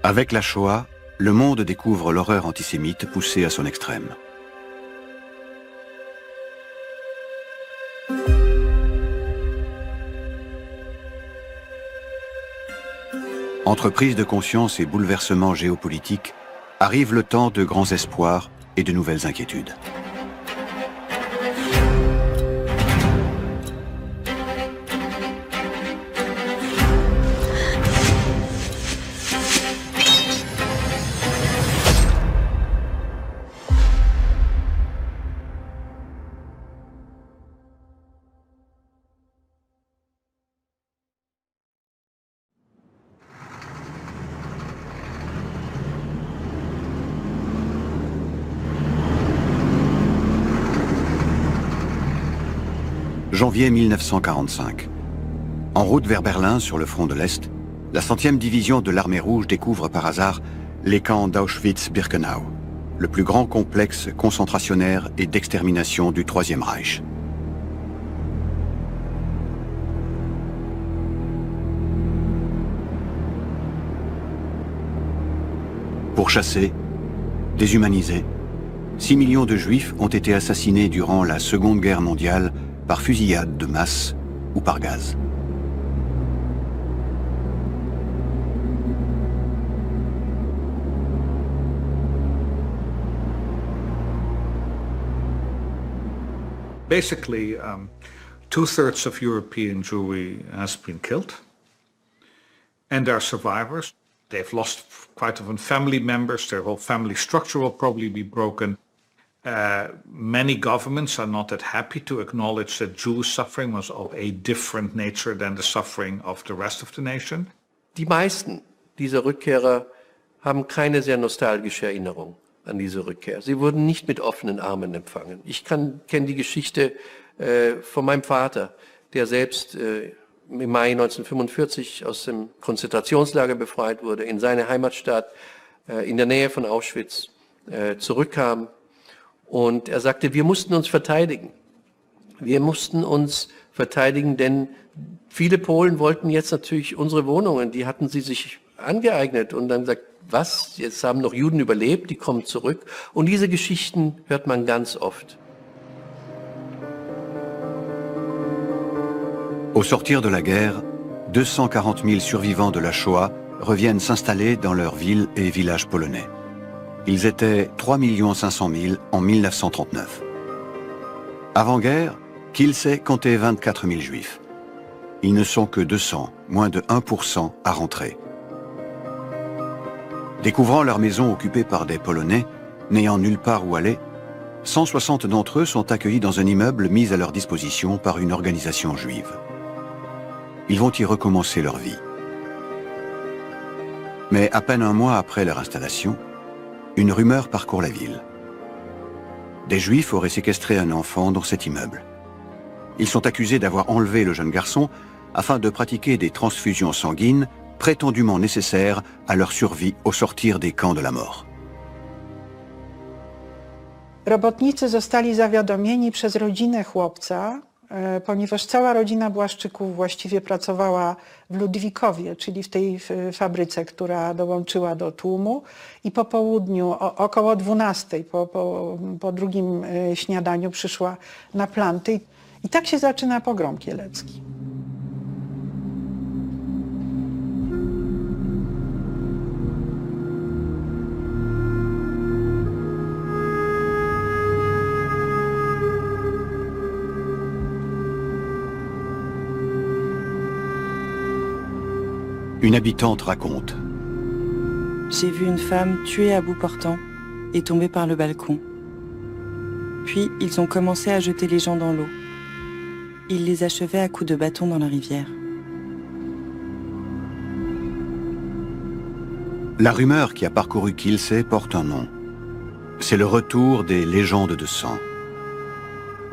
Avec la Shoah, le monde découvre l'horreur antisémite poussée à son extrême. Entre prise de conscience et bouleversements géopolitiques, arrive le temps de grands espoirs et de nouvelles inquiétudes. Janvier 1945. En route vers Berlin, sur le front de l'Est, la 100e division de l'armée rouge découvre par hasard les camps d'Auschwitz-Birkenau, le plus grand complexe concentrationnaire et d'extermination du Troisième Reich. Pourchassés, déshumanisés, 6 millions de Juifs ont été assassinés durant la Seconde Guerre mondiale par fusillade de masse ou par gaz. Basically, 2/3 of European Jewry has been killed, and there are survivors. They've lost quite often family members. Their whole family structure will probably be broken. Many governments are not that happy to acknowledge that Jewish suffering was of a different nature than the suffering of the rest of the nation. Die meisten dieser Rückkehrer haben keine sehr nostalgische Erinnerung an diese Rückkehr. Sie wurden nicht mit offenen Armen empfangen. Ich kenne die Geschichte von meinem Vater, der selbst im Mai 1945 aus dem Konzentrationslager befreit wurde, in seine Heimatstadt in der Nähe von Auschwitz zurückkam. Und er sagte, wir mussten uns verteidigen. Wir mussten uns verteidigen, denn viele Polen wollten jetzt natürlich unsere Wohnungen, die hatten sie sich angeeignet. Und dann sagt, was, jetzt haben noch Juden überlebt, die kommen zurück. Und diese Geschichten hört man ganz oft. Au sortir de la guerre, 240 000 survivants de la Shoah reviennent s'installer dans leurs villes et villages polonais. Ils étaient 3 500 000 en 1939. Avant-guerre, Kielce comptait 24 000 juifs. Ils ne sont que 200, moins de 1% à rentrer. Découvrant leur maison occupée par des Polonais, n'ayant nulle part où aller, 160 d'entre eux sont accueillis dans un immeuble mis à leur disposition par une organisation juive. Ils vont y recommencer leur vie. Mais à peine un mois après leur installation, une rumeur parcourt la ville. Des Juifs auraient séquestré un enfant dans cet immeuble. Ils sont accusés d'avoir enlevé le jeune garçon afin de pratiquer des transfusions sanguines prétendument nécessaires à leur survie au sortir des camps de la mort. Robotnicy zostali zawiadomieni przez rodzinę chłopca, ponieważ cała rodzina Błaszczyków właściwie pracowała w Ludwikowie, czyli w tej fabryce, która dołączyła do tłumu, i po południu, około 12, po drugim śniadaniu przyszła na planty. I tak się zaczyna pogrom kielecki. Une habitante raconte. J'ai vu une femme tuée à bout portant et tomber par le balcon. Puis ils ont commencé à jeter les gens dans l'eau. Ils les achevaient à coups de bâton dans la rivière. La rumeur qui a parcouru Kielce porte un nom. C'est le retour des légendes de sang.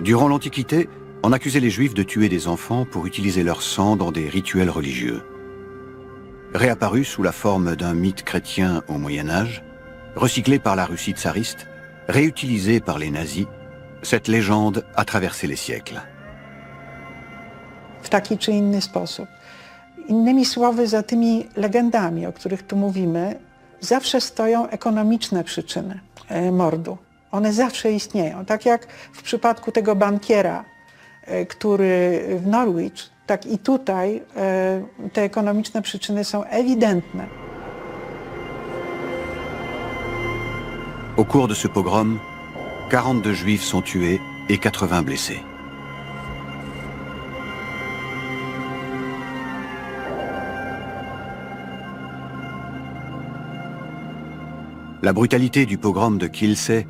Durant l'Antiquité, on accusait les Juifs de tuer des enfants pour utiliser leur sang dans des rituels religieux. Réapparu sous la forme d'un mythe chrétien au Moyen-Âge, recyclé par la Russie tsariste, réutilisé par les nazis, cette légende a traversé les siècles. W taki czy inny sposób. Innymi słowy, za tymi legendami, o których tu mówimy, zawsze stoją ekonomiczne przyczyny mordu. One zawsze istnieją. Tak jak w przypadku tego bankiera, który w Norwich, tak i tutaj te ekonomiczne przyczyny są ewidentne. Au cours de ce pogrom, 42 juifs sont tués et 80 blessés. La brutalité du pogrom de Kielce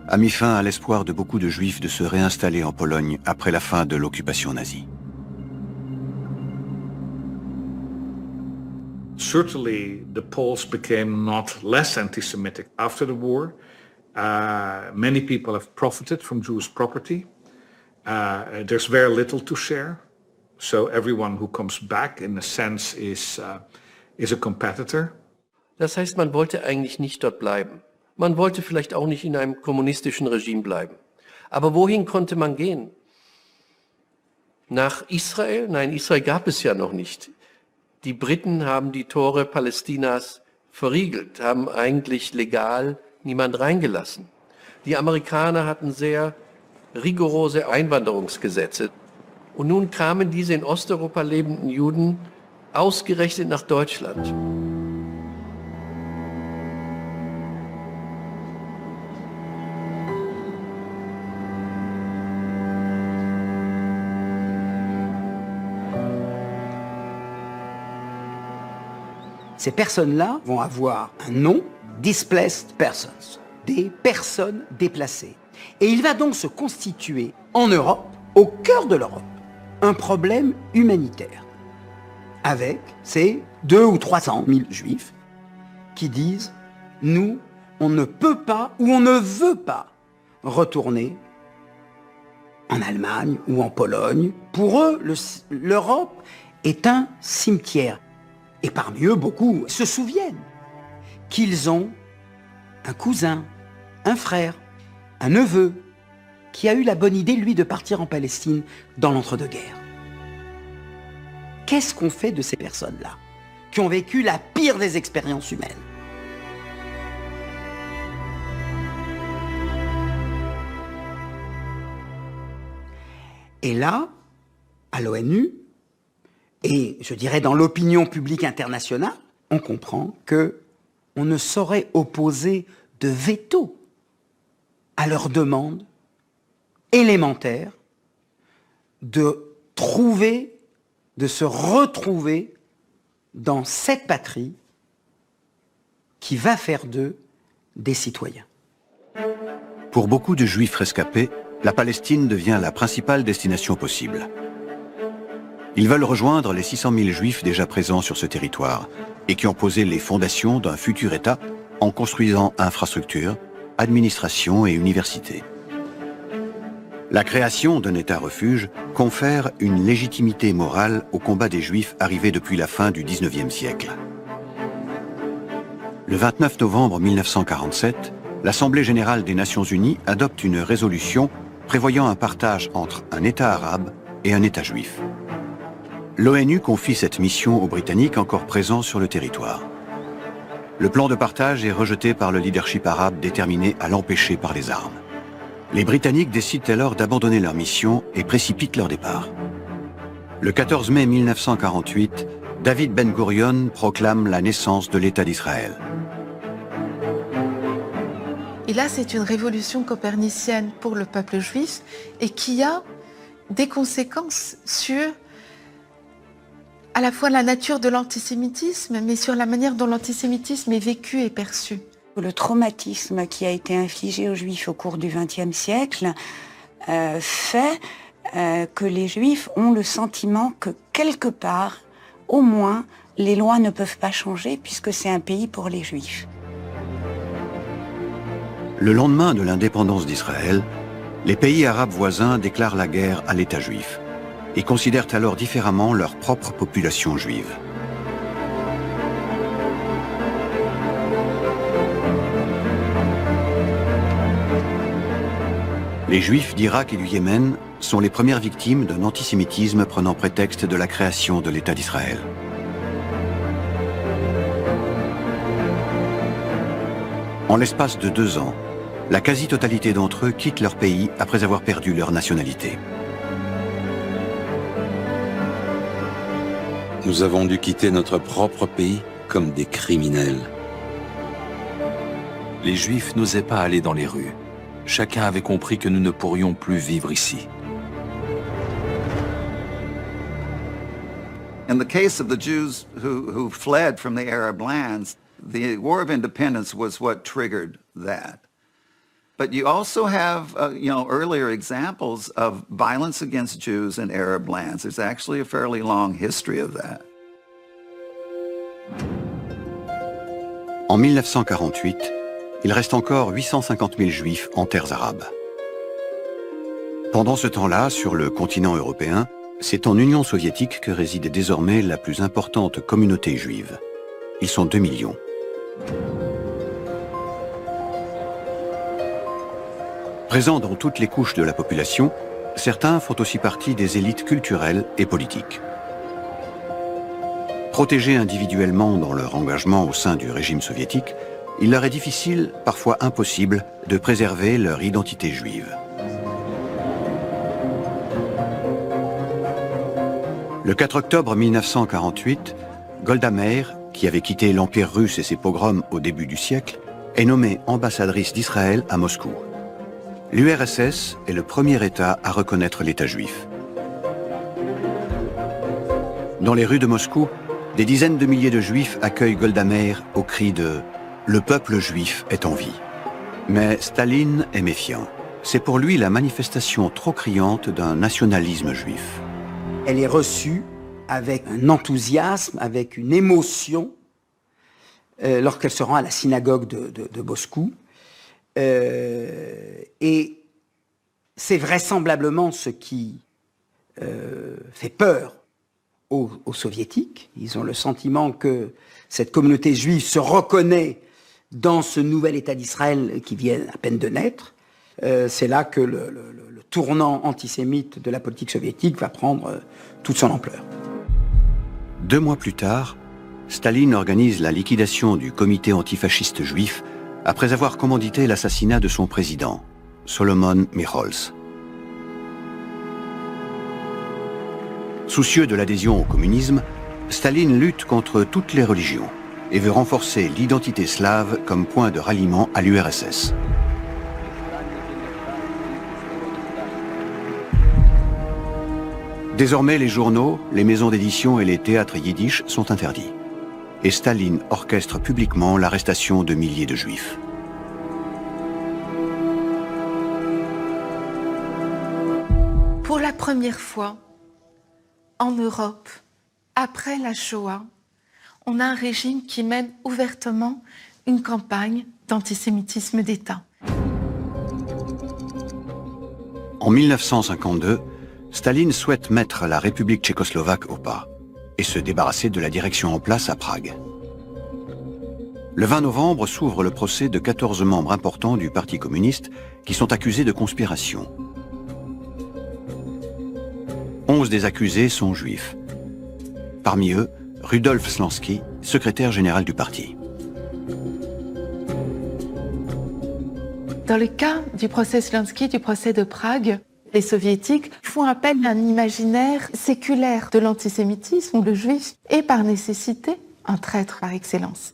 a mis fin à l'espoir de beaucoup de juifs de se réinstaller en Pologne après la fin de l'occupation nazie. Certainly, the Poles became not less anti-Semitic after the war. Many people have profited from Jewish property. There's very little to share. So everyone who comes back, in a sense, is a competitor. Das heißt, man wollte eigentlich nicht dort bleiben. Man wollte vielleicht auch nicht in einem kommunistischen Regime bleiben. Aber wohin konnte man gehen? Nach Israel? Nein, Israel gab es ja noch nicht. Die Briten haben die Tore Palästinas verriegelt, haben eigentlich legal niemand reingelassen. Die Amerikaner hatten sehr rigorose Einwanderungsgesetze. Und nun kamen diese in Osteuropa lebenden Juden ausgerechnet nach Deutschland. Ces personnes-là vont avoir un nom, displaced persons, des personnes déplacées. Et il va donc se constituer en Europe, au cœur de l'Europe, un problème humanitaire. Avec ces 200 ou 300 000 juifs qui disent « Nous, on ne peut pas ou on ne veut pas retourner en Allemagne ou en Pologne. Pour eux, l'Europe est un cimetière. » Et parmi eux, beaucoup se souviennent qu'ils ont un cousin, un frère, un neveu, qui a eu la bonne idée, lui, de partir en Palestine dans l'entre-deux-guerres. Qu'est-ce qu'on fait de ces personnes-là, qui ont vécu la pire des expériences humaines? Et là, à l'ONU, et je dirais dans l'opinion publique internationale, on comprend qu'on ne saurait opposer de veto à leur demande élémentaire de se retrouver dans cette patrie qui va faire d'eux des citoyens. Pour beaucoup de juifs rescapés, la Palestine devient la principale destination possible. Ils veulent rejoindre les 600 000 juifs déjà présents sur ce territoire et qui ont posé les fondations d'un futur État en construisant infrastructures, administration et universités. La création d'un État refuge confère une légitimité morale au combat des Juifs arrivés depuis la fin du XIXe siècle. Le 29 novembre 1947, l'Assemblée générale des Nations unies adopte une résolution prévoyant un partage entre un État arabe et un État juif. L'ONU confie cette mission aux Britanniques encore présents sur le territoire. Le plan de partage est rejeté par le leadership arabe déterminé à l'empêcher par les armes. Les Britanniques décident alors d'abandonner leur mission et précipitent leur départ. Le 14 mai 1948, David Ben Gurion proclame la naissance de l'État d'Israël. Et là, c'est une révolution copernicienne pour le peuple juif et qui a des conséquences sur à la fois la nature de l'antisémitisme, mais sur la manière dont l'antisémitisme est vécu et perçu. Le traumatisme qui a été infligé aux Juifs au cours du XXe siècle fait que les Juifs ont le sentiment que quelque part, au moins, les lois ne peuvent pas changer puisque c'est un pays pour les Juifs. Le lendemain de l'indépendance d'Israël, les pays arabes voisins déclarent la guerre à l'État juif et considèrent alors différemment leur propre population juive. Les Juifs d'Irak et du Yémen sont les premières victimes d'un antisémitisme prenant prétexte de la création de l'État d'Israël. En l'espace de 2 ans, la quasi-totalité d'entre eux quittent leur pays après avoir perdu leur nationalité. Nous avons dû quitter notre propre pays comme des criminels. Les Juifs n'osaient pas aller dans les rues. Chacun avait compris que nous ne pourrions plus vivre ici. In the case of the Jews who fled from the Arab lands, the War of Independence was what triggered that. But you also have, earlier examples of violence against Jews in Arab lands. There's actually a fairly long history of that. En 1948, il reste encore 850 000 Juifs en terres arabes. Pendant ce temps-là, sur le continent européen, c'est en Union soviétique que réside désormais la plus importante communauté juive. Ils sont 2 millions. Présents dans toutes les couches de la population, certains font aussi partie des élites culturelles et politiques. Protégés individuellement dans leur engagement au sein du régime soviétique, il leur est difficile, parfois impossible, de préserver leur identité juive. Le 4 octobre 1948, Golda Meir, qui avait quitté l'Empire russe et ses pogroms au début du siècle, est nommée ambassadrice d'Israël à Moscou. L'URSS est le premier État à reconnaître l'État juif. Dans les rues de Moscou, des dizaines de milliers de Juifs accueillent Golda Meir au cri de « Le peuple juif est en vie ». Mais Staline est méfiant. C'est pour lui la manifestation trop criante d'un nationalisme juif. Elle est reçue avec un enthousiasme, avec une émotion, lorsqu'elle se rend à la synagogue de Moscou. Et c'est vraisemblablement ce qui fait peur aux soviétiques. Ils ont le sentiment que cette communauté juive se reconnaît dans ce nouvel État d'Israël qui vient à peine de naître. C'est là que le tournant antisémite de la politique soviétique va prendre toute son ampleur. 2 mois plus tard, Staline organise la liquidation du comité antifasciste juif après avoir commandité l'assassinat de son président, Solomon Michols. Soucieux de l'adhésion au communisme, Staline lutte contre toutes les religions et veut renforcer l'identité slave comme point de ralliement à l'URSS. Désormais, les journaux, les maisons d'édition et les théâtres yiddish sont interdits. Et Staline orchestre publiquement l'arrestation de milliers de Juifs. Pour la première fois, en Europe, après la Shoah, on a un régime qui mène ouvertement une campagne d'antisémitisme d'État. En 1952, Staline souhaite mettre la République tchécoslovaque au pas et se débarrasser de la direction en place à Prague. Le 20 novembre s'ouvre le procès de 14 membres importants du Parti communiste qui sont accusés de conspiration. 11 des accusés sont juifs. Parmi eux, Rudolf Slansky, secrétaire général du parti. Dans le cas du procès Slansky, du procès de Prague, les soviétiques font appel à un imaginaire séculaire de l'antisémitisme, où le juif est par nécessité un traître par excellence.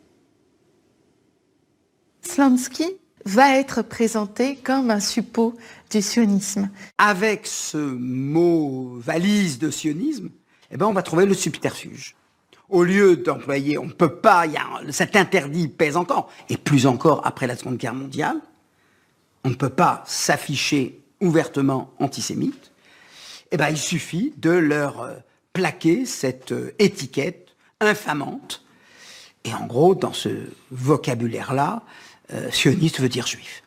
Slansky va être présenté comme un suppôt du sionisme. Avec ce mot valise de sionisme, on va trouver le subterfuge. Au lieu d'employer, on ne peut pas, cet interdit pèse encore, et plus encore après la Seconde Guerre mondiale, on ne peut pas s'afficher ouvertement antisémite, il suffit de leur plaquer cette étiquette infamante. Et en gros, dans ce vocabulaire-là, sioniste veut dire juif.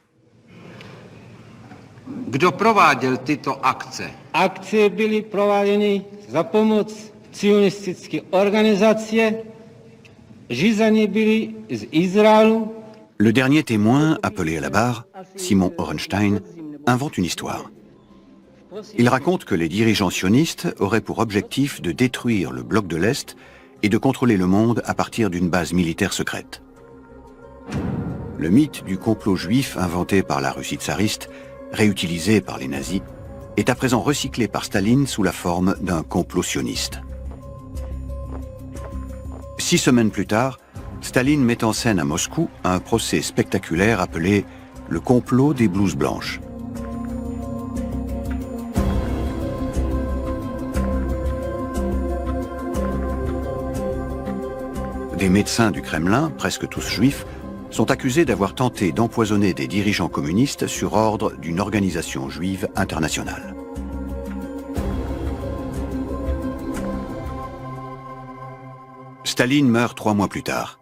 Kdo prováděl tyto akce? Akce byly prováděny za pomoc sionistické organizace, řízeny byly z Izraelu. Le dernier témoin, appelé à la barre, Simon Orenstein, invente une histoire. Il raconte que les dirigeants sionistes auraient pour objectif de détruire le bloc de l'Est et de contrôler le monde à partir d'une base militaire secrète. le mythe du complot juif inventé par la Russie tsariste, réutilisé par les nazis, est à présent recyclé par Staline sous la forme d'un complot sioniste. 6 semaines plus tard, Staline met en scène à Moscou un procès spectaculaire appelé le complot des blouses blanches. Des médecins du Kremlin, presque tous juifs, sont accusés d'avoir tenté d'empoisonner des dirigeants communistes sur ordre d'une organisation juive internationale. Staline meurt 3 mois plus tard.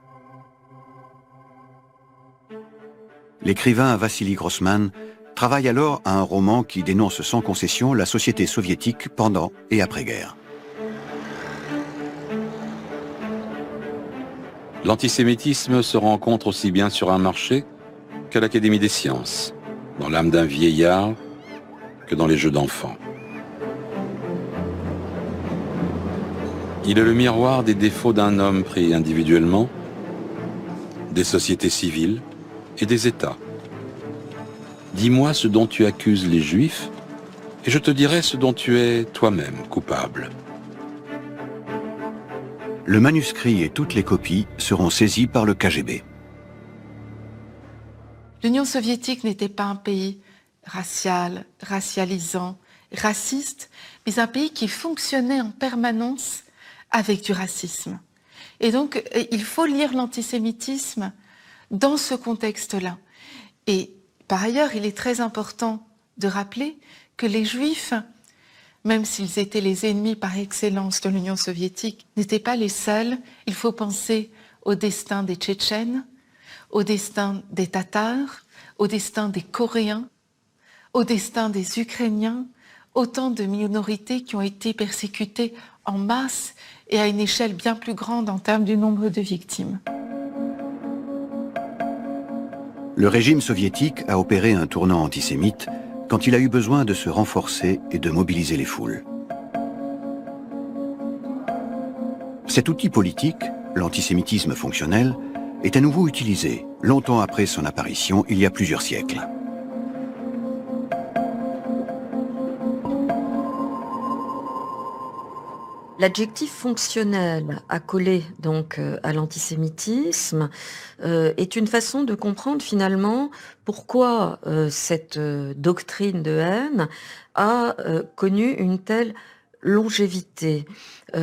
L'écrivain Vassili Grossman travaille alors à un roman qui dénonce sans concession la société soviétique pendant et après-guerre. L'antisémitisme se rencontre aussi bien sur un marché qu'à l'Académie des sciences, dans l'âme d'un vieillard que dans les jeux d'enfants. Il est le miroir des défauts d'un homme pris individuellement, des sociétés civiles et des États. Dis-moi ce dont tu accuses les Juifs, et je te dirai ce dont tu es toi-même coupable. Le manuscrit et toutes les copies seront saisies par le KGB. L'Union soviétique n'était pas un pays racial, racialisant, raciste, mais un pays qui fonctionnait en permanence avec du racisme. Et donc, il faut lire l'antisémitisme dans ce contexte-là. Et par ailleurs, il est très important de rappeler que les Juifs, même s'ils étaient les ennemis par excellence de l'Union soviétique, n'étaient pas les seuls. Il faut penser au destin des Tchétchènes, au destin des Tatars, au destin des Coréens, au destin des Ukrainiens, autant de minorités qui ont été persécutées en masse et à une échelle bien plus grande en termes du nombre de victimes. Le régime soviétique a opéré un tournant antisémite quand il a eu besoin de se renforcer et de mobiliser les foules. Cet outil politique, l'antisémitisme fonctionnel, est à nouveau utilisé, longtemps après son apparition, il y a plusieurs siècles. L'adjectif fonctionnel accolé donc à l'antisémitisme est une façon de comprendre finalement pourquoi cette doctrine de haine a connu une telle longévité.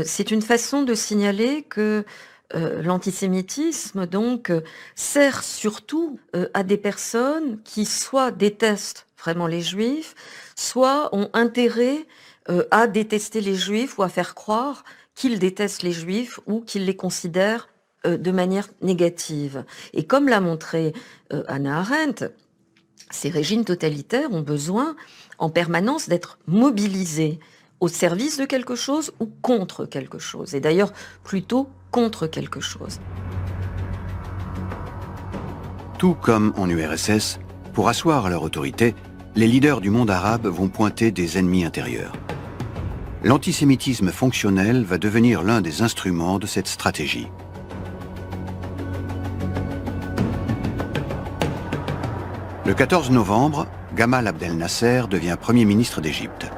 C'est une façon de signaler que l'antisémitisme donc sert surtout à des personnes qui soit détestent vraiment les Juifs, soit ont intérêt à détester les Juifs ou à faire croire qu'ils détestent les Juifs ou qu'ils les considèrent de manière négative. Et comme l'a montré Hannah Arendt, ces régimes totalitaires ont besoin en permanence d'être mobilisés au service de quelque chose ou contre quelque chose. Et d'ailleurs, plutôt contre quelque chose. Tout comme en URSS, pour asseoir leur autorité, les leaders du monde arabe vont pointer des ennemis intérieurs. L'antisémitisme fonctionnel va devenir l'un des instruments de cette stratégie. Le 14 novembre, Gamal Abdel Nasser devient Premier ministre d'Égypte.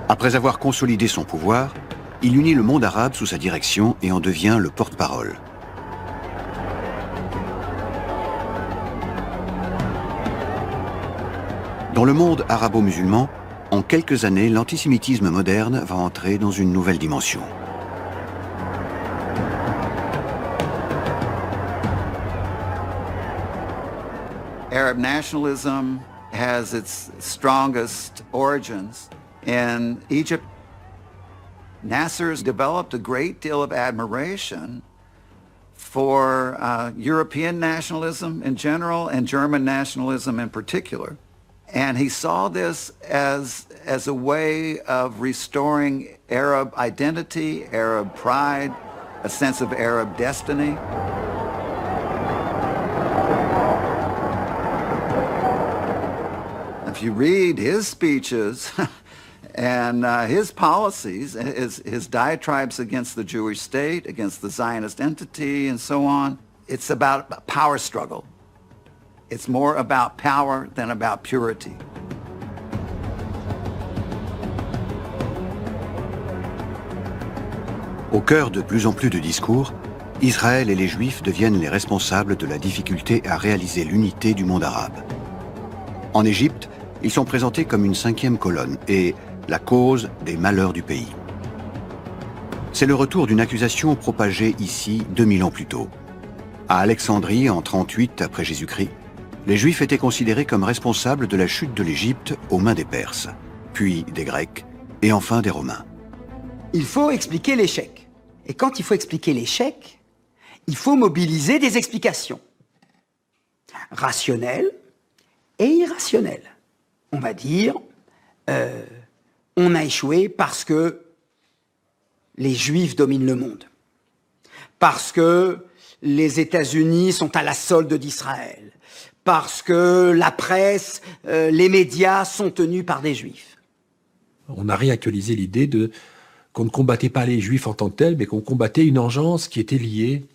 Après avoir consolidé son pouvoir, il unit le monde arabe sous sa direction et en devient le porte-parole. Dans le monde arabo-musulman, en quelques années, l'antisémitisme moderne va entrer dans une nouvelle dimension. Arab nationalism has its strongest origins in Egypt. Nasser's developed a great deal of admiration for European nationalism in general and German nationalism in particular. And he saw this as a way of restoring Arab identity, Arab pride, a sense of Arab destiny. If you read his speeches and his policies, his diatribes against the Jewish state, against the Zionist entity and so on, it's about a power struggle It's more about power than about purity. Au cœur de plus en plus de discours, Israël et les Juifs deviennent les responsables de la difficulté à réaliser l'unité du monde arabe. En Égypte, ils sont présentés comme une cinquième colonne et la cause des malheurs du pays. C'est le retour d'une accusation propagée ici 2000 ans plus tôt. À Alexandrie, en 38 après Jésus-Christ, les Juifs étaient considérés comme responsables de la chute de l'Égypte aux mains des Perses, puis des Grecs et enfin des Romains. Il faut expliquer l'échec. Et quand il faut expliquer l'échec, il faut mobiliser des explications rationnelles et irrationnelles. On va dire, on a échoué parce que les Juifs dominent le monde, parce que les États-Unis sont à la solde d'Israël, parce que la presse, les médias sont tenus par des Juifs. On a réactualisé l'idée qu'on ne combattait pas les Juifs en tant que tels, mais qu'on combattait une engeance qui était liée,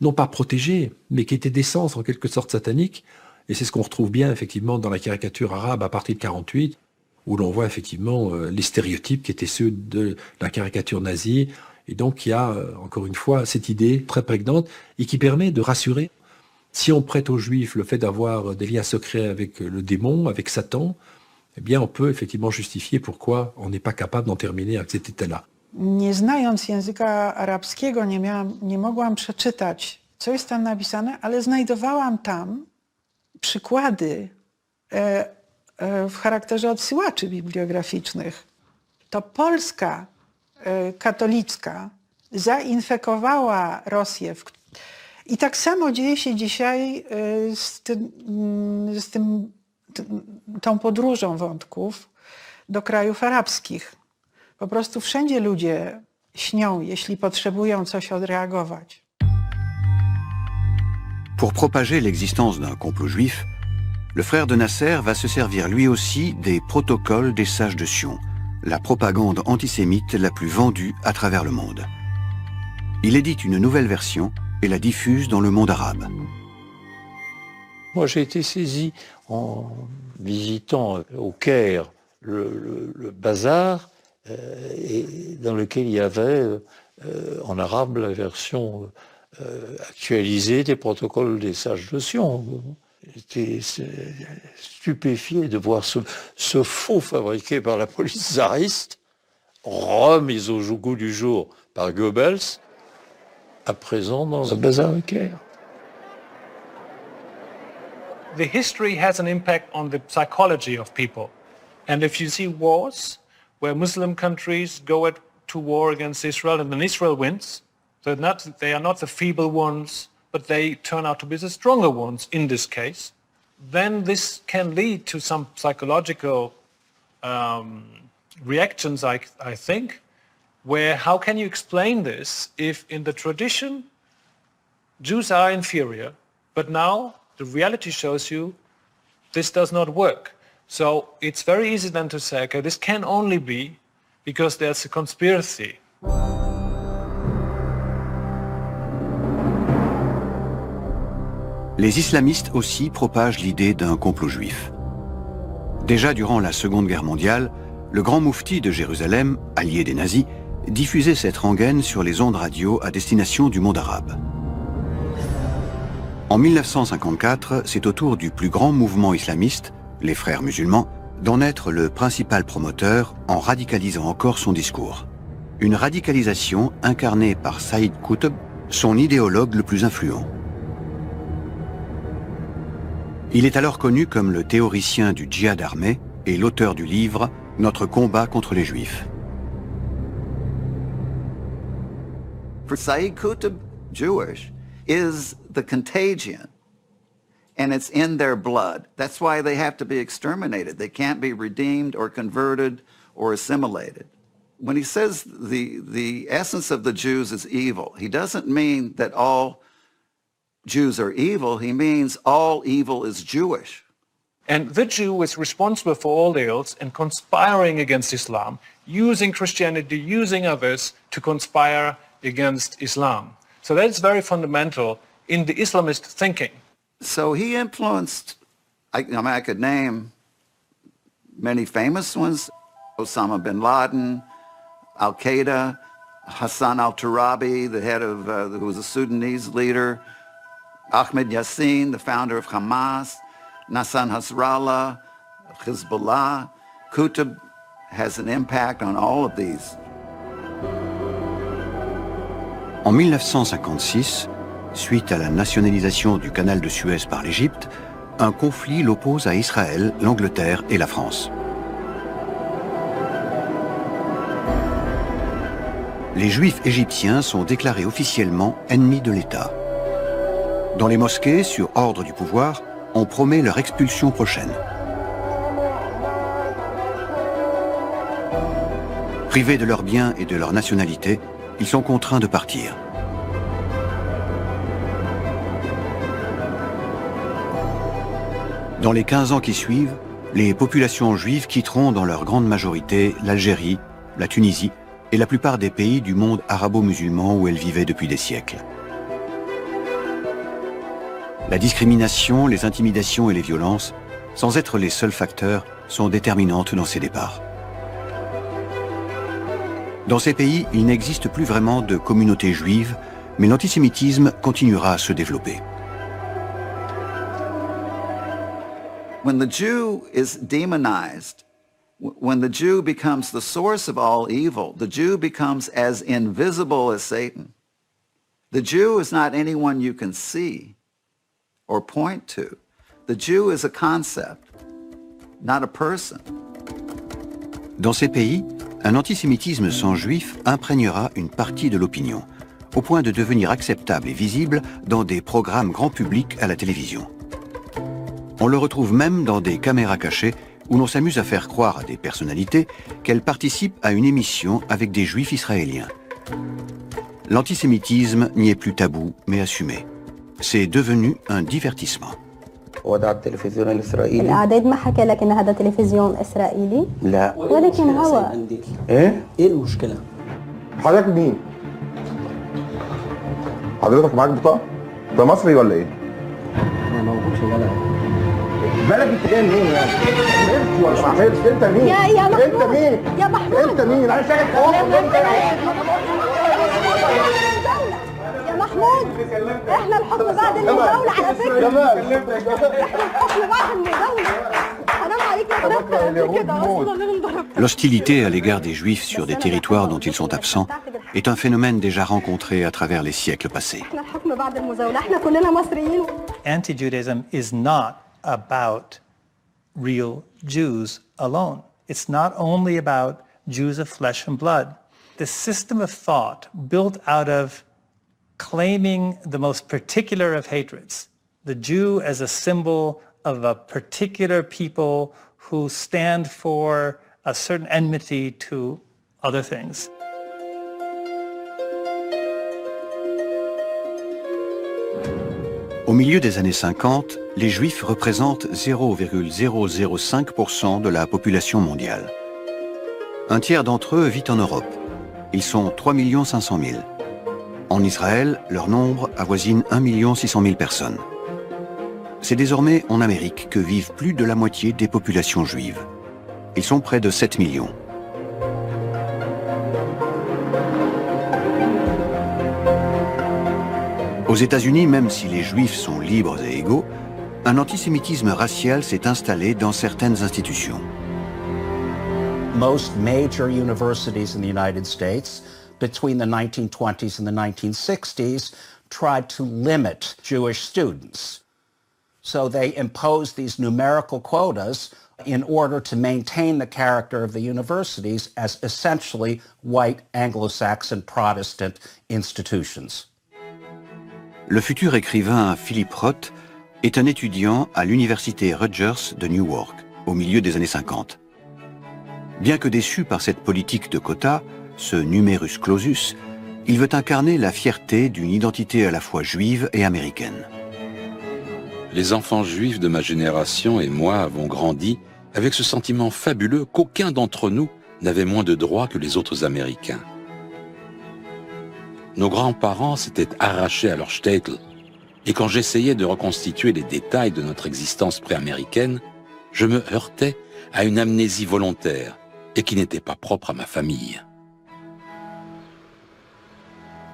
non pas protégée, mais qui était d'essence en quelque sorte satanique. Et c'est ce qu'on retrouve bien effectivement dans la caricature arabe à partir de 48, où l'on voit effectivement les stéréotypes qui étaient ceux de la caricature nazie. Et donc il y a encore une fois cette idée très prégnante et qui permet de rassurer. Si on prête aux Juifs le fait d'avoir des liens secrets avec le démon, avec Satan, eh bien on peut effectivement justifier pourquoi on n'est pas capable d'en terminer avec cet état-là. Nie znając języka arabskiego, nie mogłam przeczytać, co jest tam napisane, ale znajdowałam tam przykłady w charakterze odsyłaczy bibliograficznych. To Polska katolicka zainfekowała Rosję. I tak samo dzieje się dzisiaj z tą podróżą wątków do krajów arabskich. Po prostu wszędzie ludzie śnią, jeśli potrzebują coś odreagować. Pour propager l'existence d'un complot juif, le frère de Nasser va se servir lui aussi des protocoles des sages de Sion, la propagande antisémite la plus vendue à travers le monde. Il édite une nouvelle version et la diffuse dans le monde arabe. Moi, j'ai été saisi en visitant au Caire le bazar dans lequel il y avait en arabe la version actualisée des protocoles des sages de Sion. J'étais stupéfié de voir ce faux fabriqué par la police tsariste, remis au goût du jour par Goebbels, à présent dans un bazar au Caire. The history has an impact on the psychology of people. And if you see wars where Muslim countries go to war against Israel and then Israel wins, they are not the feeble ones, but they turn out to be the stronger ones in this case, then this can lead to some psychological reactions, I think, where how can you explain this if in the tradition Jews are inferior, but now the reality shows you this does not work. So it's very easy then to say, okay, this can only be because there's a conspiracy. Les islamistes aussi propagent l'idée d'un complot juif. Déjà durant la Seconde Guerre mondiale, le grand moufti de Jérusalem, allié des nazis, diffusait cette rengaine sur les ondes radio à destination du monde arabe. En 1954, c'est au tour du plus grand mouvement islamiste, les Frères musulmans, d'en être le principal promoteur en radicalisant encore son discours. Une radicalisation incarnée par Saïd Qutb, son idéologue le plus influent. Il est alors connu comme le théoricien du djihad armé et l'auteur du livre « Notre combat contre les Juifs ». For Sayyid Qutb, Jewish is the contagion, and it's in their blood. That's why they have to be exterminated. They can't be redeemed or converted or assimilated. When he says the essence of the Jews is evil, he doesn't mean that all Jews are evil. He means all evil is Jewish. And the Jew is responsible for all ills and conspiring against Islam, using Christianity, using others to conspire against Islam. So that is very fundamental in the Islamist thinking. So he influenced, I could name many famous ones, Osama bin Laden, Al-Qaeda, Hassan al-Turabi, the head of, who was a Sudanese leader, Ahmed Yassin, the founder of Hamas, Nasser Nasrallah, Hezbollah. Qutb has an impact on all of these. En 1956, suite à la nationalisation du canal de Suez par l'Égypte, un conflit l'oppose à Israël, l'Angleterre et la France. Les Juifs égyptiens sont déclarés officiellement ennemis de l'État. Dans les mosquées, sur ordre du pouvoir, on promet leur expulsion prochaine. Privés de leurs biens et de leur nationalité, ils sont contraints de partir. Dans les 15 ans qui suivent, les populations juives quitteront dans leur grande majorité l'Algérie, la Tunisie et la plupart des pays du monde arabo-musulman où elles vivaient depuis des siècles. La discrimination, les intimidations et les violences, sans être les seuls facteurs, sont déterminantes dans ces départs. Dans ces pays, il n'existe plus vraiment de communauté juive, mais l'antisémitisme continuera à se développer. When the Jew is demonized, when the Jew becomes the source of all evil, the Jew becomes as invisible as Satan. The Jew is not anyone you can see or point to. The Jew is a concept, not a person. Dans ces pays, un antisémitisme sans juif imprégnera une partie de l'opinion, au point de devenir acceptable et visible dans des programmes grand public à la télévision. On le retrouve même dans des caméras cachées où l'on s'amuse à faire croire à des personnalités qu'elles participent à une émission avec des juifs israéliens. L'antisémitisme n'y est plus tabou, mais assumé. C'est devenu un divertissement. وضع التلفزيون الإسرائيلي الإعداد ما حكى لك إن هذا تلفزيون إسرائيلي؟ لا ولكن هو إيه؟ إيه المشكلة؟ حضرتك مين؟ حضرتك معاك بطاقة؟ ده مصري ولا إيه؟ أنا موجود في بلد بلد أنت جاي منين يعني؟ حرص ولا ما حرص؟ أنت مين؟ يا محمود أنت مين؟ يا محمود أنت مين؟ عايز شغل يا محمود احنا الحكم بعد المداولة على فكرة احنا الحكم بعد المداولة حرام عليك يا حضرتك كده اصلا. L'hostilité à l'égard des Juifs sur des territoires dont ils sont absents est un phénomène déjà rencontré à travers les siècles passés. احنا الحكم بعد المداولة احنا كلنا مصريين. Anti-Judaism is not about real Jews alone. It's not only about Jews of flesh and blood. The system of thought built out of claiming the most particular of hatreds, the Jew as a symbol of a particular people who stand for a certain enmity to other things. Au milieu des années 50, les Juifs représentent 0,005% de la population mondiale. Un tiers d'entre eux vit en Europe. Ils sont 3 500 000. En Israël, leur nombre avoisine 1 600 000 personnes. C'est désormais en Amérique que vivent plus de la moitié des populations juives. Ils sont près de 7 millions. Aux États-Unis, même si les Juifs sont libres et égaux, un antisémitisme racial s'est installé dans certaines institutions. Most major universities in the United States between the 1920s and the 1960s tried to limit Jewish students. So they imposed these numerical quotas in order to maintain the character of the universities as essentially white Anglo-Saxon Protestant institutions. Le futur écrivain Philip Roth est un étudiant à l'université Rutgers de Newark, au milieu des années 50. Bien que déçu par cette politique de quotas, ce numerus clausus, il veut incarner la fierté d'une identité à la fois juive et américaine. Les enfants juifs de ma génération et moi avons grandi avec ce sentiment fabuleux qu'aucun d'entre nous n'avait moins de droits que les autres Américains. Nos grands-parents s'étaient arrachés à leur shtetl, Et quand j'essayais de reconstituer les détails de notre existence pré-américaine, je me heurtais à une amnésie volontaire et qui n'était pas propre à ma famille.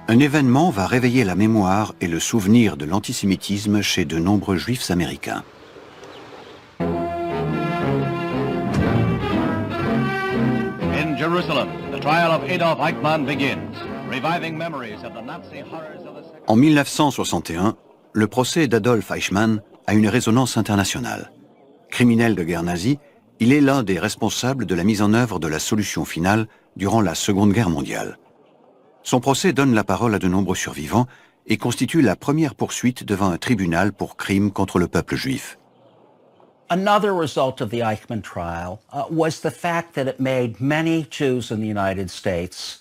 Un événement va réveiller la mémoire et le souvenir de l'antisémitisme chez de nombreux juifs américains. In Jerusalem, the trial of Adolf Eichmann begins, reviving memories of the Nazi horrors of the... En 1961, le procès d'Adolf Eichmann a une résonance internationale. Criminel de guerre nazie, il est l'un des responsables de la mise en œuvre de la solution finale durant la Seconde Guerre mondiale. Son procès donne la parole à de nombreux survivants et constitue la première poursuite devant un tribunal pour crimes contre le peuple juif. Another result of the Eichmann trial was the fact that it made many Jews in the United States,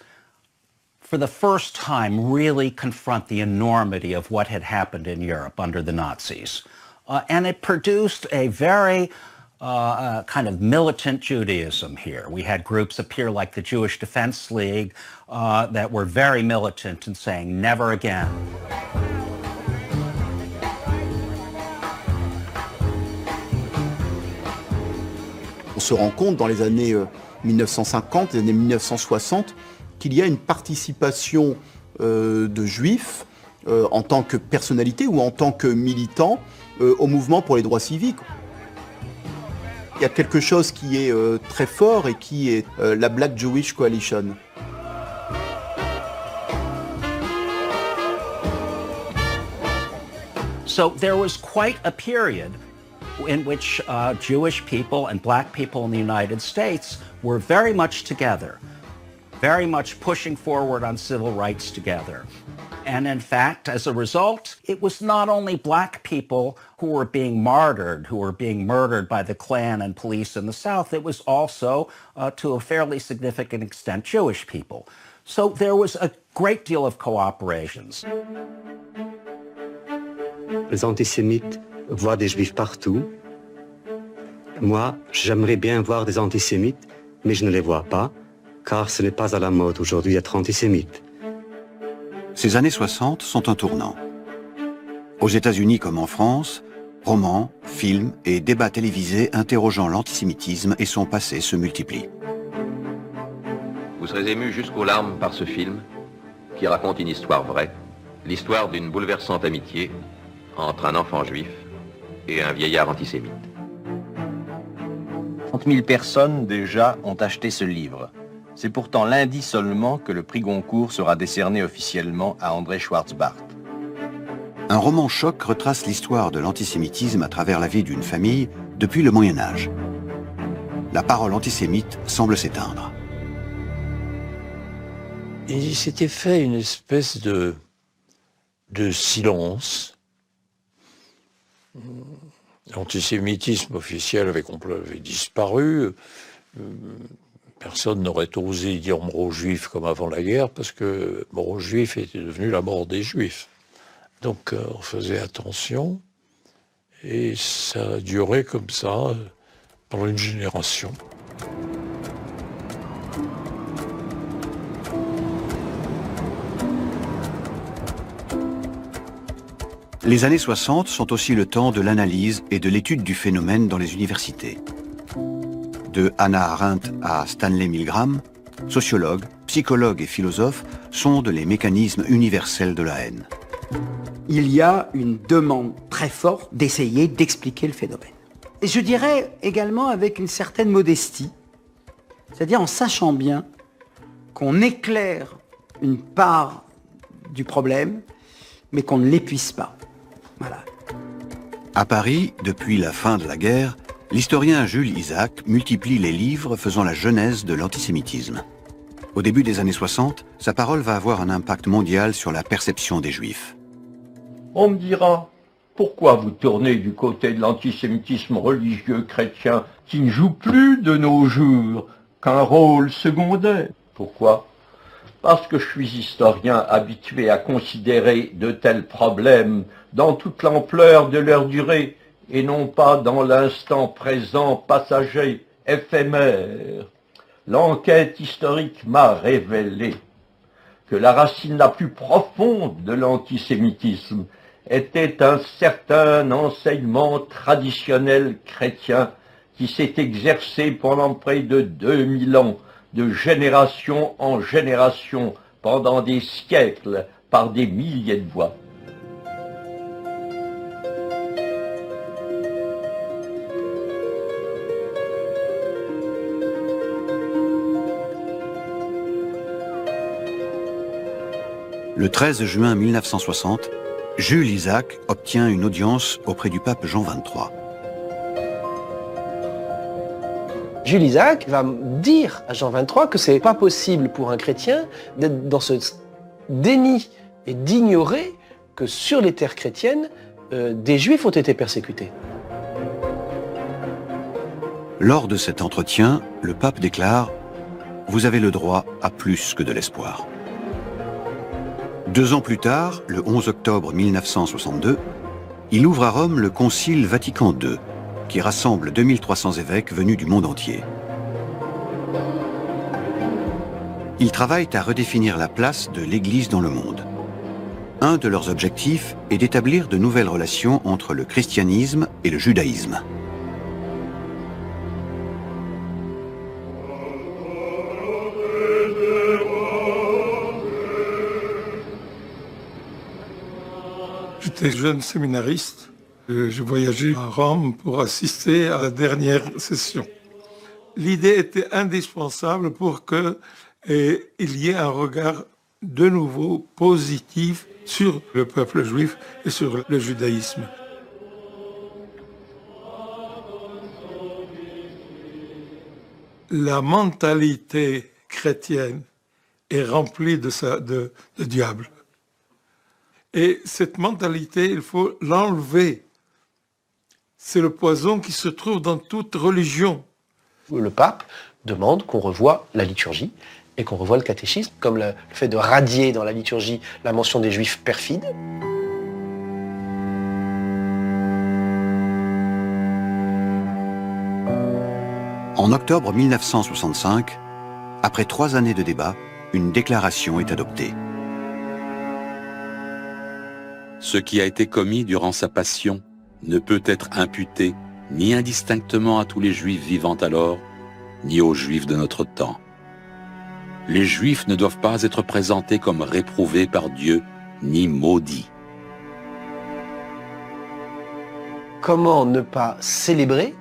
for the first time, really confront the enormity of what had happened in Europe under the Nazis. And it produced a very kind of militant Judaism here. We had groups appear like the Jewish Defense League that were very militant and saying, never again. On se rend compte dans les années 1950, les années 1960, qu'il y a une participation de juifs en tant que personnalité ou en tant que militants au mouvement pour les droits civiques. Il y a quelque chose qui est très fort et qui est la Black Jewish Coalition. So there was quite a period in which Jewish people and black people in the United States were very much together, very much pushing forward on civil rights together. And in fact, as a result, it was not only black people who were being martyred, who were being murdered by the Klan and police in the South, it was also, to a fairly significant extent, Jewish people. So there was a great deal of cooperations. Les antisémites voient des juifs partout. Moi, j'aimerais bien voir des antisémites, mais je ne les vois pas, car ce n'est pas à la mode aujourd'hui d'être antisémite. Ces années 60 sont un tournant. Aux États-Unis comme en France, romans, films et débats télévisés interrogeant l'antisémitisme et son passé se multiplient. Vous serez ému jusqu'aux larmes par ce film qui raconte une histoire vraie, l'histoire d'une bouleversante amitié entre un enfant juif et un vieillard antisémite. 30 000 personnes déjà ont acheté ce livre. C'est pourtant lundi seulement que le prix Goncourt sera décerné officiellement à André Schwarzbart. Un roman choc retrace l'histoire de l'antisémitisme à travers la vie d'une famille depuis le Moyen-Âge. La parole antisémite semble s'éteindre. Il s'était fait une espèce de silence. L'antisémitisme officiel avait disparu. Personne n'aurait osé dire mort aux Juifs comme avant la guerre, parce que mort aux Juifs était devenu la mort des Juifs. Donc on faisait attention, et ça a duré comme ça pendant une génération. Les années 60 sont aussi le temps de l'analyse et de l'étude du phénomène dans les universités. De Hannah Arendt à Stanley Milgram, sociologues, psychologues et philosophes sondent les mécanismes universels de la haine. Il y a une demande très forte d'essayer d'expliquer le phénomène. Et je dirais également avec une certaine modestie, c'est-à-dire en sachant bien qu'on éclaire une part du problème, mais qu'on ne l'épuise pas. Voilà. À Paris, depuis la fin de la guerre, l'historien Jules Isaac multiplie les livres faisant la genèse de l'antisémitisme. Au début des années 60, sa parole va avoir un impact mondial sur la perception des Juifs. On me dira, pourquoi vous tournez du côté de l'antisémitisme religieux chrétien qui ne joue plus de nos jours qu'un rôle secondaire? Pourquoi? Parce que je suis historien habitué à considérer de tels problèmes dans toute l'ampleur de leur durée et non pas dans l'instant présent passager, éphémère. L'enquête historique m'a révélé que la racine la plus profonde de l'antisémitisme était un certain enseignement traditionnel chrétien qui s'est exercé pendant près de 2000 ans, de génération en génération, pendant des siècles, par des milliers de voix. Le 13 juin 1960, Jules Isaac obtient une audience auprès du pape Jean XXIII. Jules Isaac va dire à Jean XXIII que c'est pas possible pour un chrétien d'être dans ce déni et d'ignorer que sur les terres chrétiennes, des juifs ont été persécutés. Lors de cet entretien, le pape déclare « Vous avez le droit à plus que de l'espoir ». 2 ans plus tard, le 11 octobre 1962, il ouvre à Rome le Concile Vatican II, qui rassemble 2300 évêques venus du monde entier. Ils travaillent à redéfinir la place de l'Église dans le monde. Un de leurs objectifs est d'établir de nouvelles relations entre le christianisme et le judaïsme. J'étais jeune séminariste. Je voyageais à Rome pour assister à la dernière session. L'idée était indispensable pour qu'il y ait un regard de nouveau positif sur le peuple juif et sur le judaïsme. La mentalité chrétienne est remplie de diable. Et cette mentalité, il faut l'enlever. C'est le poison qui se trouve dans toute religion. Le pape demande qu'on revoie la liturgie et qu'on revoie le catéchisme, comme le fait de radier dans la liturgie la mention des juifs perfides. En octobre 1965, après 3 années de débat, une déclaration est adoptée. Ce qui a été commis durant sa passion ne peut être imputé ni indistinctement à tous les Juifs vivant alors, ni aux Juifs de notre temps. Les Juifs ne doivent pas être présentés comme réprouvés par Dieu, ni maudits. Comment ne pas célébrer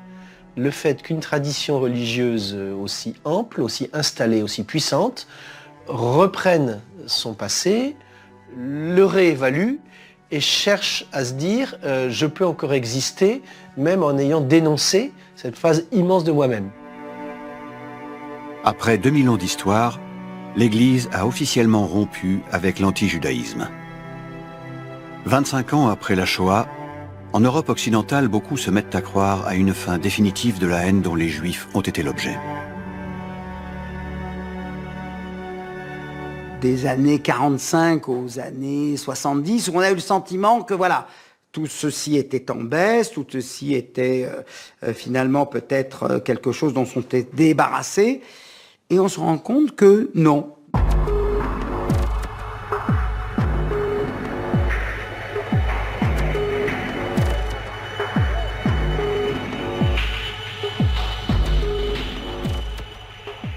le fait qu'une tradition religieuse aussi ample, aussi installée, aussi puissante, reprenne son passé, le réévalue et cherche à se dire je peux encore exister même en ayant dénoncé cette phase immense de moi-même. Après 2000 ans d'histoire, l'Église a officiellement rompu avec l'anti-judaïsme. 25 ans après la Shoah, en Europe occidentale, beaucoup se mettent à croire à une fin définitive de la haine dont les Juifs ont été l'objet. Des années 45 aux années 70, où on a eu le sentiment que voilà, tout ceci était en baisse, tout ceci était finalement peut-être quelque chose dont on était débarrassé, et on se rend compte que non.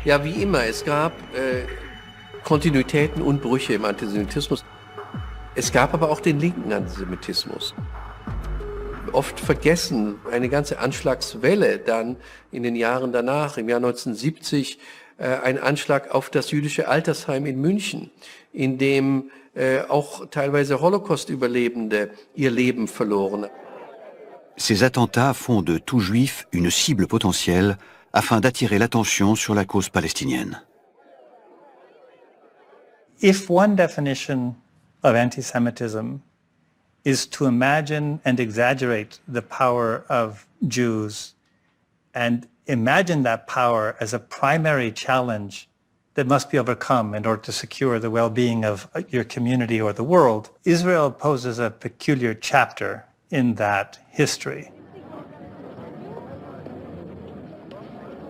Ja, wie immer, es gab Kontinuitäten und Brüche im Antisemitismus. Es gab aber auch den linken Antisemitismus. Oft vergessen, eine ganze Anschlagswelle dann in den Jahren danach, im Jahr 1970, ein Anschlag auf das jüdische Altersheim in München, in dem auch teilweise Holocaust-Überlebende ihr Leben verloren. Ces attentats font de tout juif une cible potentielle afin d'attirer l'attention sur la cause palestinienne. If one definition of anti-Semitism is to imagine and exaggerate the power of Jews and imagine that power as a primary challenge that must be overcome in order to secure the well-being of your community or the world, Israel poses a peculiar chapter in that history.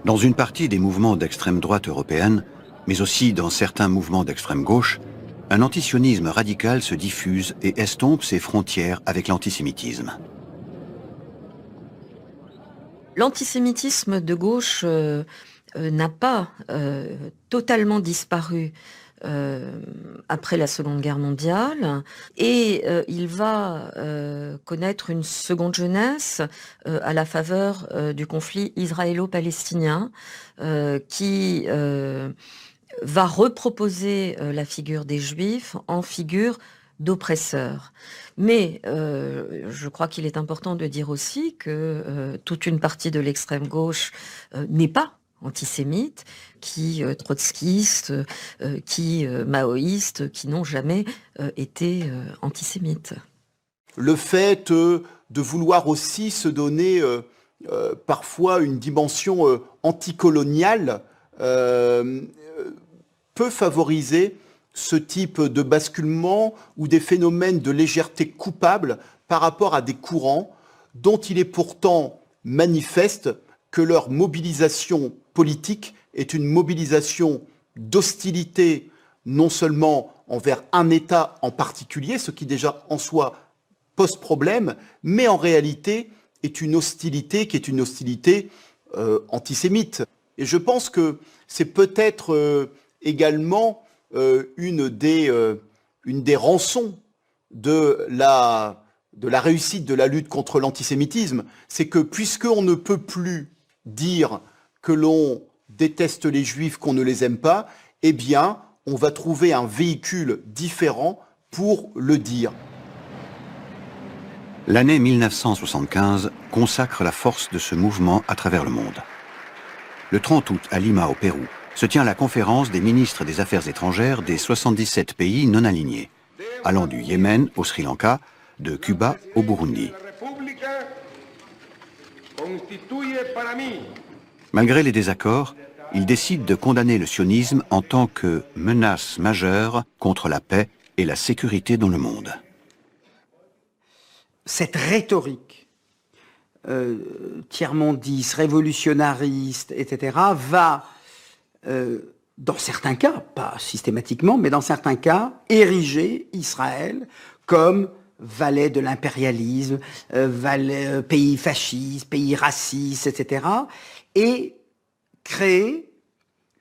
Dans une partie des mouvements d'extrême droite européenne, mais aussi dans certains mouvements d'extrême gauche, un antisionisme radical se diffuse et estompe ses frontières avec l'antisémitisme. L'antisémitisme de gauche n'a pas totalement disparu après la Seconde Guerre mondiale et il va connaître une seconde jeunesse à la faveur du conflit israélo-palestinien qui va reproposer la figure des Juifs en figure d'oppresseurs. Mais je crois qu'il est important de dire aussi que toute une partie de l'extrême gauche n'est pas antisémites, qui trotskistes, qui maoïstes, qui n'ont jamais été antisémites. Le fait de vouloir aussi se donner parfois une dimension anticoloniale peut favoriser ce type de basculement ou des phénomènes de légèreté coupable par rapport à des courants dont il est pourtant manifeste que leur mobilisation politique est une mobilisation d'hostilité non seulement envers un État en particulier, ce qui déjà en soi pose problème, mais en réalité est une hostilité qui est une hostilité antisémite. Et je pense que c'est peut-être également une des rançons de la réussite de la lutte contre l'antisémitisme, c'est que puisqu'on ne peut plus dire que l'on déteste les Juifs, qu'on ne les aime pas, eh bien, on va trouver un véhicule différent pour le dire. L'année 1975 consacre la force de ce mouvement à travers le monde. Le 30 août, à Lima, au Pérou, se tient la conférence des ministres des Affaires étrangères des 77 pays non alignés, allant du Yémen au Sri Lanka, de Cuba au Burundi. Malgré les désaccords, ils décident de condamner le sionisme en tant que menace majeure contre la paix et la sécurité dans le monde. Cette rhétorique tiers-mondiste, révolutionnariste, etc., va, dans certains cas, pas systématiquement, mais dans certains cas, ériger Israël comme valet de l'impérialisme, pays fasciste, pays raciste, etc., et créer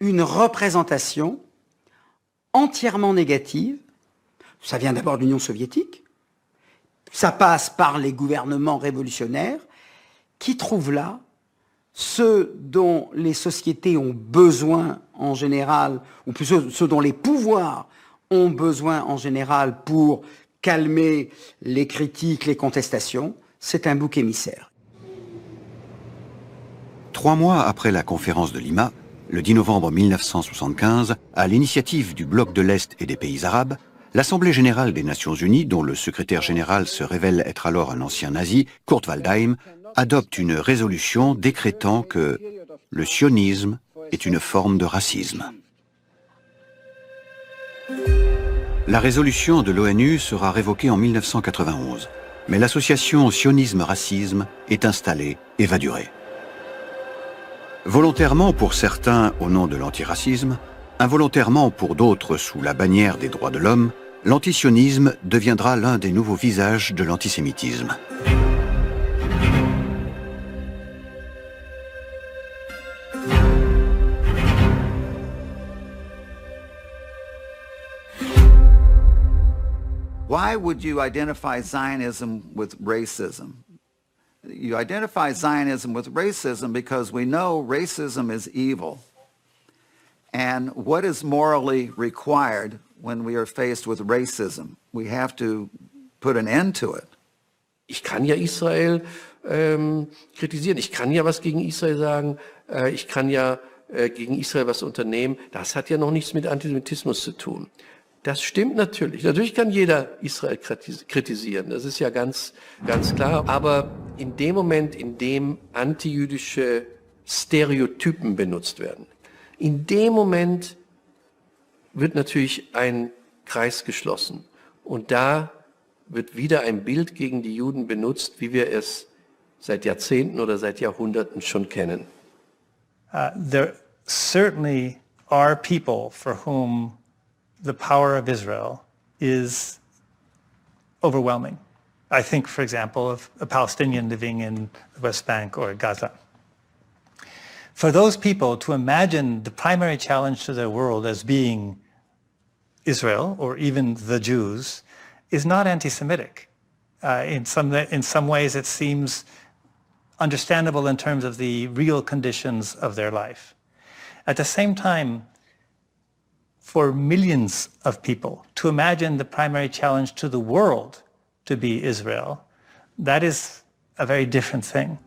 une représentation entièrement négative. Ça vient d'abord de l'Union soviétique, ça passe par les gouvernements révolutionnaires qui trouvent là ce dont les sociétés ont besoin en général, ou plutôt ce dont les pouvoirs ont besoin en général pour calmer les critiques, les contestations, c'est un bouc émissaire. 3 mois après la conférence de Lima, le 10 novembre 1975, à l'initiative du bloc de l'Est et des pays arabes, l'Assemblée générale des Nations unies, dont le secrétaire général se révèle être alors un ancien nazi, Kurt Waldheim, adopte une résolution décrétant que le sionisme est une forme de racisme. La résolution de l'ONU sera révoquée en 1991, mais l'association sionisme-racisme est installée et va durer. Volontairement pour certains au nom de l'antiracisme, involontairement pour d'autres sous la bannière des droits de l'homme, l'antisionisme deviendra l'un des nouveaux visages de l'antisémitisme. Why would you identify Zionism with racism? You identify Zionism with racism because we know racism is evil. And what is morally required when we are faced with racism? We have to put an end to it. Ich kann ja Israel kritisieren, ich kann ja was gegen Israel sagen, ich kann ja gegen Israel was unternehmen. Das hat ja noch nichts mit Antisemitismus zu tun. Das stimmt natürlich. Natürlich kann jeder Israel kritisieren, das ist ja ganz klar. Aber in dem Moment, in dem antijüdische Stereotypen benutzt werden, in dem Moment wird natürlich ein Kreis geschlossen. Und da wird wieder ein Bild gegen die Juden benutzt, wie wir es seit Jahrzehnten oder seit Jahrhunderten schon kennen. There certainly are people for whom the power of Israel is overwhelming. I think, for example, of a Palestinian living in the West Bank or Gaza. For those people to imagine the primary challenge to their world as being Israel or even the Jews is not anti-Semitic. In some ways it seems understandable in terms of the real conditions of their life. At the same time, for millions of people to imagine the primary challenge to the world to be Israel, that is a very different thing.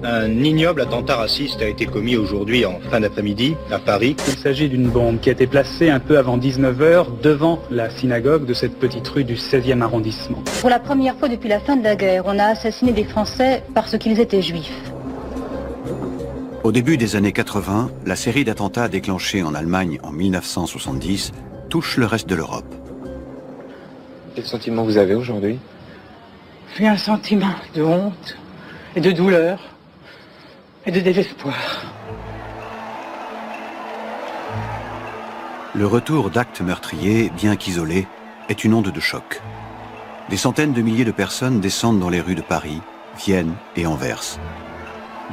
Un ignoble attentat raciste a été commis aujourd'hui en fin d'après-midi à Paris. Il s'agit d'une bombe qui a été placée un peu avant 19h devant la synagogue de cette petite rue du 16e arrondissement. Pour la première fois depuis la fin de la guerre, on a assassiné des Français parce qu'ils étaient juifs. Au début des années 80, la série d'attentats déclenchés en Allemagne en 1970 touche le reste de l'Europe. Quel sentiment vous avez aujourd'hui? J'ai un sentiment de honte et de douleur et de désespoir. Le retour d'actes meurtriers, bien qu'isolés, est une onde de choc. Des centaines de milliers de personnes descendent dans les rues de Paris, Vienne et Anvers.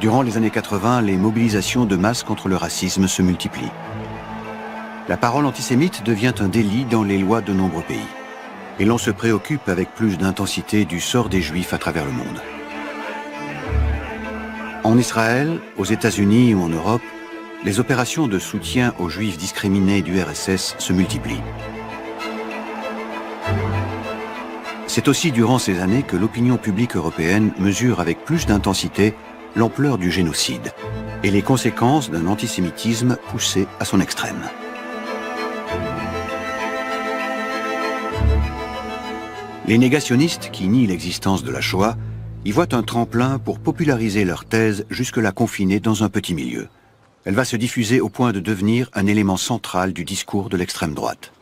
Durant les années 80, les mobilisations de masse contre le racisme se multiplient. La parole antisémite devient un délit dans les lois de nombreux pays. Et l'on se préoccupe avec plus d'intensité du sort des Juifs à travers le monde. En Israël, aux États-Unis ou en Europe, les opérations de soutien aux Juifs discriminés du RSS se multiplient. C'est aussi durant ces années que l'opinion publique européenne mesure avec plus d'intensité l'ampleur du génocide et les conséquences d'un antisémitisme poussé à son extrême. Les négationnistes qui nient l'existence de la Shoah y voient un tremplin pour populariser leur thèse jusque-là confinée dans un petit milieu. Elle va se diffuser au point de devenir un élément central du discours de l'extrême droite.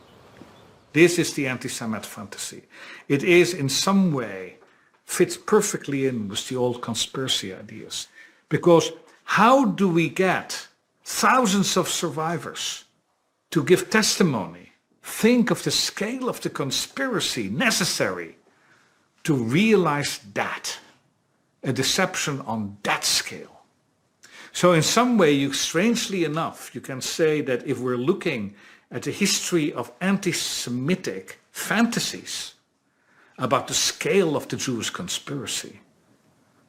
This is the anti-Semite fantasy. It is in some way fits perfectly in with the old conspiracy ideas. Because how do we get thousands of survivors to give testimony? Think of the scale of the conspiracy necessary to realize that, a deception on that scale. So in some way, strangely enough, you can say that if we're looking at the history of anti-Semitic fantasies about the scale of the Jewish conspiracy,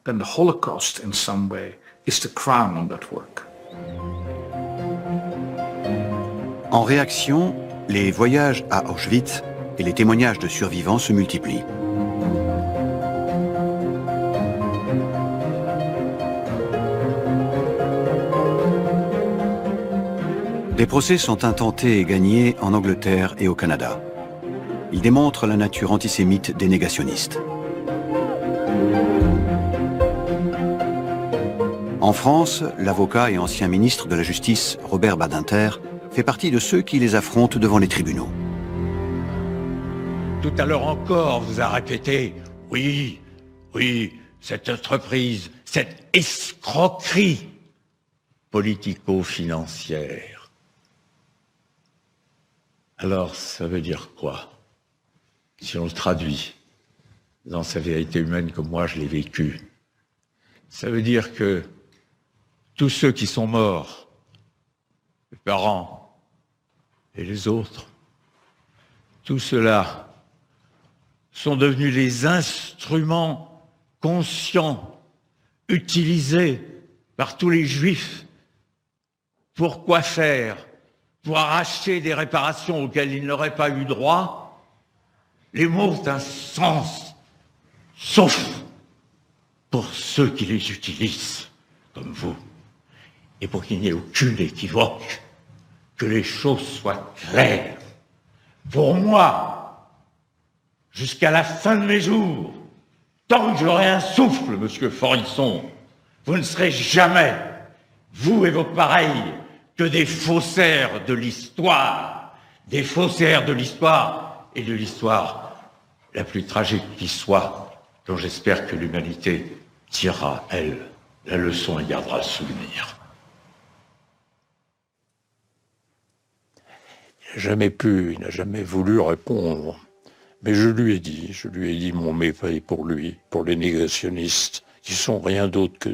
then the Holocaust in some way is the crown on that work. En réaction, les voyages à Auschwitz et les témoignages de survivants se multiplient. Des procès sont intentés et gagnés en Angleterre et au Canada. Ils démontrent la nature antisémite des négationnistes. En France, l'avocat et ancien ministre de la Justice, Robert Badinter, fait partie de ceux qui les affrontent devant les tribunaux. Tout à l'heure encore, vous a répété, oui, cette entreprise, cette escroquerie politico-financière. Alors, ça veut dire quoi? Si on le traduit dans sa vérité humaine comme moi je l'ai vécu, ça veut dire que tous ceux qui sont morts, les parents et les autres, tout cela sont devenus les instruments conscients, utilisés par tous les Juifs. Pour quoi faire? Pour arracher des réparations auxquelles ils n'auraient pas eu droit? Les mots ont un sens, sauf pour ceux qui les utilisent, comme vous. Et pour qu'il n'y ait aucune équivoque, que les choses soient claires. Pour moi, jusqu'à la fin de mes jours, tant que j'aurai un souffle, monsieur Forisson, vous ne serez jamais, vous et vos pareils, que des faussaires de l'histoire. Des faussaires de l'histoire, et de l'histoire la plus tragique qui soit, dont j'espère que l'humanité tirera, elle, la leçon et gardera le souvenir. jamais pu, il n'a jamais voulu répondre. Mais je lui ai dit mon mépris pour lui, pour les négationnistes, qui sont rien d'autre que,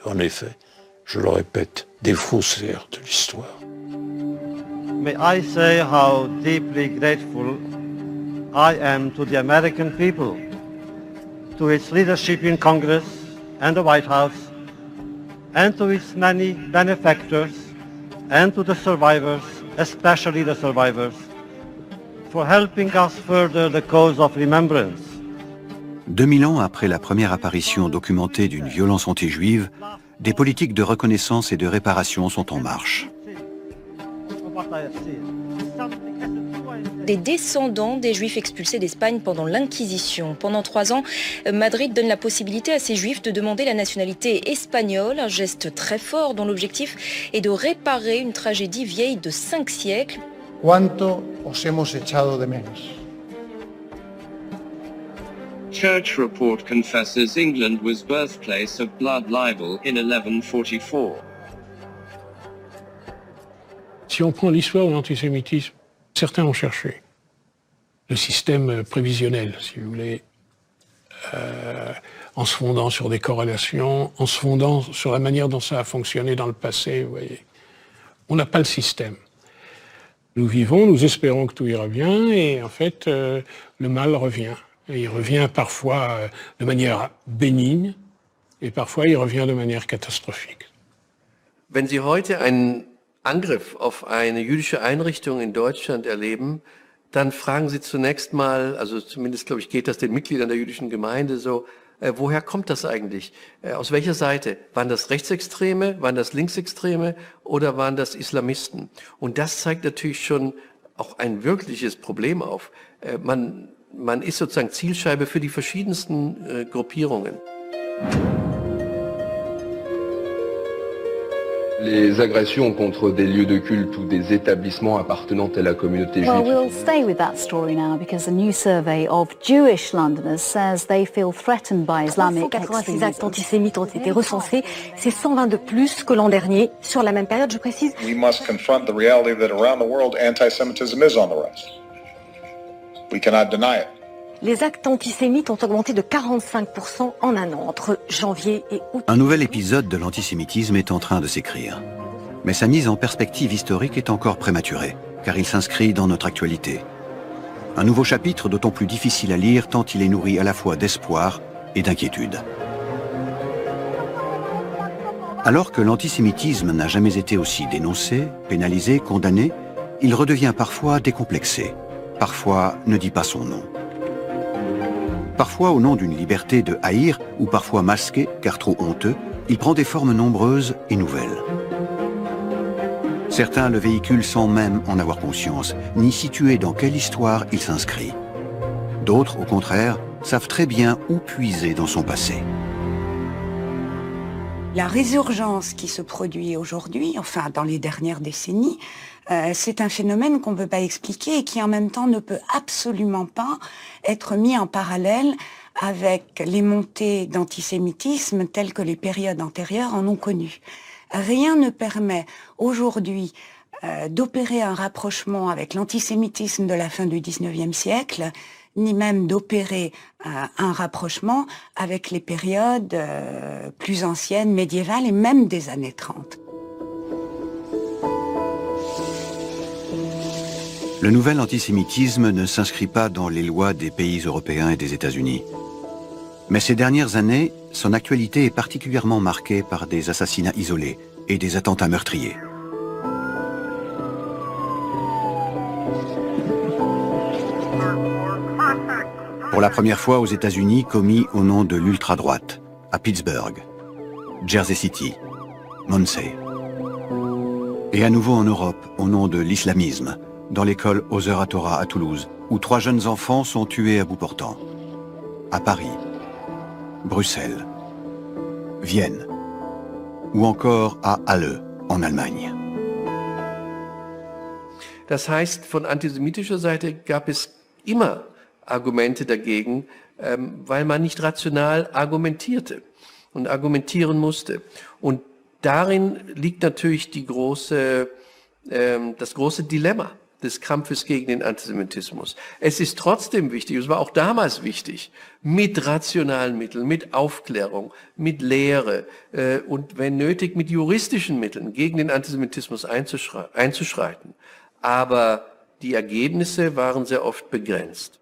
en effet, je le répète, des faussaires de l'histoire. May I say how deeply grateful I am to the American people, to its leadership in Congress and the White House, and to its many benefactors, and to the survivors, especially the survivors, for helping us further the cause of remembrance. 2000 ans après la première apparition documentée d'une violence anti-juive, des politiques de reconnaissance et de réparation sont en marche. Des descendants des Juifs expulsés d'Espagne pendant l'Inquisition. Pendant 3 ans, Madrid donne la possibilité à ces Juifs de demander la nationalité espagnole, un geste très fort dont l'objectif est de réparer une tragédie vieille de 5 siècles. ¿Cuánto os hemos echado de menos? Church report confesses England was birthplace of blood libel in 1144. Si on prend l'histoire de l'antisémitisme, certains ont cherché le système prévisionnel, si vous voulez, en se fondant sur des corrélations, en se fondant sur la manière dont ça a fonctionné dans le passé, vous voyez. On n'a pas le système. Nous vivons, nous espérons que tout ira bien, et en fait, le mal revient. Et il revient parfois de manière bénigne, et parfois il revient de manière catastrophique. Wenn Sie heute einen Angriff auf eine jüdische Einrichtung in Deutschland erleben, dann fragen Sie zunächst mal, also zumindest glaube ich geht das den Mitgliedern der jüdischen Gemeinde so, woher kommt das eigentlich? Aus welcher Seite? Waren das Rechtsextreme, waren das Linksextreme oder waren das Islamisten? Und das zeigt natürlich schon auch ein wirkliches Problem auf. Man ist sozusagen Zielscheibe für die verschiedensten Gruppierungen. Les agressions contre des lieux de culte ou des établissements appartenant à la communauté juive. Well, we'll stay with that story now because a new survey of Jewish Londoners says they feel threatened by Islamic 386 actes antisémites ont été recensés. C'est 120 de plus que l'an dernier. Sur la même période, je précise. We must confront the reality that around the world anti-Semitism is on the rise. We cannot deny it. Les actes antisémites ont augmenté de 45% en un an, entre janvier et août. Un nouvel épisode de l'antisémitisme est en train de s'écrire. Mais sa mise en perspective historique est encore prématurée, car il s'inscrit dans notre actualité. Un nouveau chapitre d'autant plus difficile à lire tant il est nourri à la fois d'espoir et d'inquiétude. Alors que l'antisémitisme n'a jamais été aussi dénoncé, pénalisé, condamné, il redevient parfois décomplexé, parfois ne dit pas son nom. Parfois au nom d'une liberté de haïr, ou parfois masqué, car trop honteux, il prend des formes nombreuses et nouvelles. Certains le véhiculent sans même en avoir conscience, ni situer dans quelle histoire il s'inscrit. D'autres, au contraire, savent très bien où puiser dans son passé. La résurgence qui se produit aujourd'hui, enfin dans les dernières décennies, c'est un phénomène qu'on ne peut pas expliquer et qui en même temps ne peut absolument pas être mis en parallèle avec les montées d'antisémitisme telles que les périodes antérieures en ont connu. Rien ne permet aujourd'hui d'opérer un rapprochement avec l'antisémitisme de la fin du XIXe siècle, ni même d'opérer un rapprochement avec les périodes plus anciennes, médiévales et même des années 30. Le nouvel antisémitisme ne s'inscrit pas dans les lois des pays européens et des États-Unis. Mais ces dernières années, son actualité est particulièrement marquée par des assassinats isolés et des attentats meurtriers. Pour la première fois aux États-Unis, commis au nom de l'ultra-droite, à Pittsburgh, Jersey City, Muncie. Et à nouveau en Europe, au nom de l'islamisme, dans l'école Oser HaTorah à Toulouse, où 3 jeunes enfants sont tués à bout portant. À Paris, Bruxelles, Vienne, ou encore à Halle, en Allemagne. Das heißt, von antisemitischer Seite gab es immer Argumente dagegen, weil man nicht rational argumentierte und argumentieren musste. Und darin liegt natürlich das große Dilemma. des Kampfes gegen den Antisemitismus. Es ist trotzdem wichtig, es war auch damals wichtig, mit rationalen Mitteln, mit Aufklärung, mit Lehre und wenn nötig mit juristischen Mitteln gegen den Antisemitismus einzuschreiten. Aber die Ergebnisse waren sehr oft begrenzt.